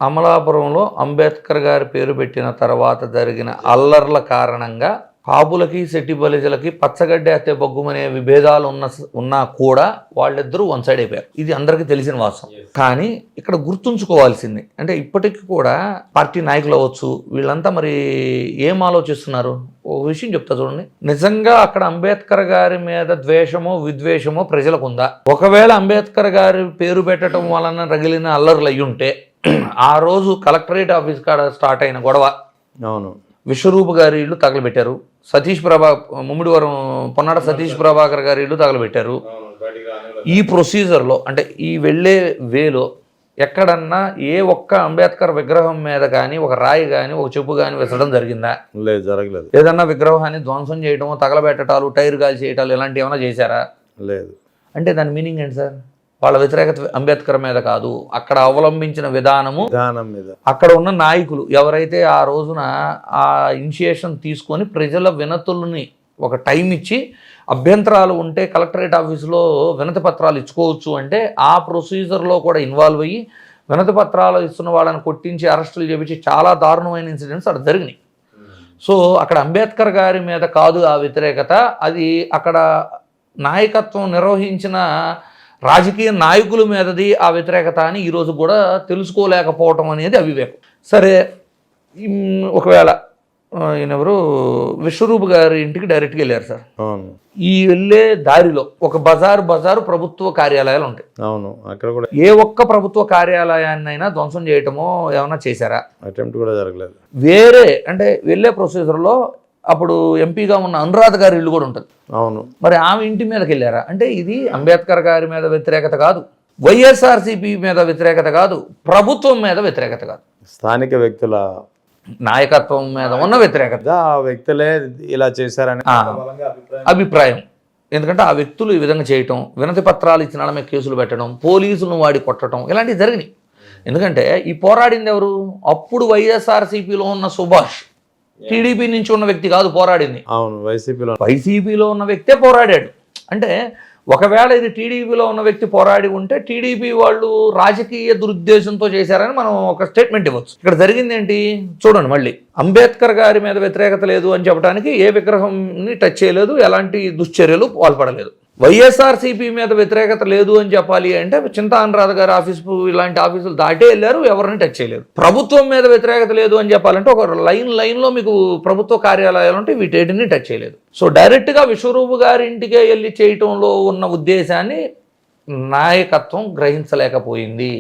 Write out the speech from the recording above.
అమలాపురంలో అంబేద్కర్ గారి పేరు పెట్టిన తర్వాత జరిగిన అల్లర్ల కారణంగా కాపులకి శెట్టి బలిజలకి పచ్చగడ్డి అత్తే బొగ్గుమనే విభేదాలు ఉన్నా కూడా వాళ్ళిద్దరూ వన్ సైడ్ అయిపోయారు. ఇది అందరికీ తెలిసిన వాస్తవం. కానీ ఇక్కడ గుర్తుంచుకోవాల్సింది అంటే ఇప్పటికీ కూడా పార్టీ నాయకులు అవ్వచ్చు, వీళ్ళంతా మరి ఏం ఆలోచిస్తున్నారు? ఓ విషయం చెప్తా చూడండి. నిజంగా అక్కడ అంబేద్కర్ గారి మీద ద్వేషమో విద్వేషమో ప్రజలకు ఉందా? ఒకవేళ అంబేద్కర్ గారి పేరు పెట్టడం వలన రగిలిన అల్లర్లు అయ్యుంటే ఆ రోజు కలెక్టరేట్ ఆఫీస్ కాడ స్టార్ట్ అయిన గొడవ, అవును, విశ్వరూప్ గారి ఇల్లు తగలబెట్టారు, ముమ్మిడివరం పొన్నాడ సతీష్ ప్రభాకర్ గారి ఇల్లు తగలబెట్టారు. ఈ ప్రొసీజర్లో అంటే ఈ వెళ్ళే వేలో ఎక్కడన్నా ఏ ఒక్క అంబేద్కర్ విగ్రహం మీద కానీ ఒక రాయి కానీ ఒక చెప్పు కానీ విసరడం జరిగిందా? లేదు, జరగలేదు. ఏదన్నా విగ్రహాన్ని ధ్వంసం చేయడం, తగలబెట్టడాలు, టైర్ గాలి చేయటాలు ఇలాంటివి ఏమైనా చేశారా? లేదు. అంటే దాని మీనింగ్ ఏంటి సార్? వాళ్ళ వ్యతిరేకత అంబేద్కర్ మీద కాదు, అక్కడ అవలంబించిన విధానం మీద, అక్కడ ఉన్న నాయకులు ఎవరైతే ఆ రోజున ఆ ఇనిషియేషన్ తీసుకొని ప్రజల వినతుల్ని ఒక టైం ఇచ్చి అభ్యంతరాలు ఉంటే కలెక్టరేట్ ఆఫీసులో వినతి పత్రాలు ఇచ్చుకోవచ్చు అంటే ఆ ప్రొసీజర్లో కూడా ఇన్వాల్వ్ అయ్యి వినతి పత్రాలు ఇస్తున్న వాళ్ళని కొట్టించి అరెస్టులు చేపించి చాలా దారుణమైన ఇన్సిడెంట్స్ అక్కడ జరిగినాయి. సో అక్కడ అంబేద్కర్ గారి మీద కాదు ఆ వ్యతిరేకత, అది అక్కడ నాయకత్వం నిర్వహించిన రాజకీయ నాయకుల మీదది ఆ వ్యతిరేకత అని ఈరోజు కూడా తెలుసుకోలేకపోవటం అనేది అవివేకం. సరే, ఒకవేళ ఈయనెవరు విశ్వరూప్ గారి ఇంటికి డైరెక్ట్గా వెళ్ళారు సార్. ఈ వెళ్ళే దారిలో ఒక బజారు ప్రభుత్వ కార్యాలయాలు ఉంటాయి. అవును, అక్కడ కూడా ఏ ఒక్క ప్రభుత్వ కార్యాలయాన్నైనా ధ్వంసం చేయటమో ఏమైనా చేశారా? అటెంప్ట్ కూడా జరగలేదు. వేరే అంటే వెళ్ళే ప్రొసీజర్లో అప్పుడు ఎంపీగా ఉన్న అనురాధ గారి ఇల్లు కూడా ఉంటుంది. అవును, మరి ఆమె ఇంటి మీదకి వెళ్ళారా? అంటే ఇది అంబేద్కర్ గారి మీద వ్యతిరేకత కాదు, వైఎస్ఆర్సీపీ మీద వ్యతిరేకత కాదు, ప్రభుత్వం మీద వ్యతిరేకత కాదు, స్థానిక వ్యక్తుల నాయకత్వం మీద ఉన్న వ్యతిరేకత. ఆ వ్యక్తులే ఇలా చేశారని అభిప్రాయం. ఎందుకంటే ఆ వ్యక్తులు ఈ విధంగా చేయటం, వినతి పత్రాలు ఇచ్చిన వాళ్ళ మీద కేసులు పెట్టడం, పోలీసులను వాడి కొట్టడం ఇలాంటివి జరిగినాయి. ఎందుకంటే ఈ పోరాడింది ఎవరు? అప్పుడు వైఎస్ఆర్సీపీలో ఉన్న సుభాష్, టీడీపీ నుంచి ఉన్న వ్యక్తి కాదు పోరాడింది. అవును, వైసీపీలో ఉన్న వ్యక్తే పోరాడాడు. అంటే ఒకవేళ ఇది టీడీపీలో ఉన్న వ్యక్తి పోరాడి ఉంటే టీడీపీ వాళ్ళు రాజకీయ దురుద్దేశంతో చేశారని మనం ఒక స్టేట్మెంట్ ఇవ్వచ్చు. ఇక్కడ జరిగింది ఏంటి చూడండి. మళ్ళీ అంబేద్కర్ గారి మీద వ్యతిరేకత లేదు అని చెప్పడానికి ఏ విగ్రహంని టచ్ చేయలేదు, ఎలాంటి దుశ్చర్యలు పాల్పడలేదు. వైఎస్ఆర్సీపీ మీద వ్యతిరేకత లేదు అని చెప్పాలి అంటే చింతా అనురాధ గారి ఆఫీసు ఇలాంటి ఆఫీసులు దాటే వెళ్ళారు, ఎవరిని టచ్ చేయలేదు. ప్రభుత్వం మీద వ్యతిరేకత లేదు అని చెప్పాలంటే ఒక లైన్లో మీకు ప్రభుత్వ కార్యాలయాలు ఉంటే వీటిని టచ్ చేయలేదు. సో డైరెక్ట్గా విశ్వరూప్ గారి ఇంటికే వెళ్ళి చేయటంలో ఉన్న ఉద్దేశాన్ని నాయకత్వం గ్రహించలేకపోయింది.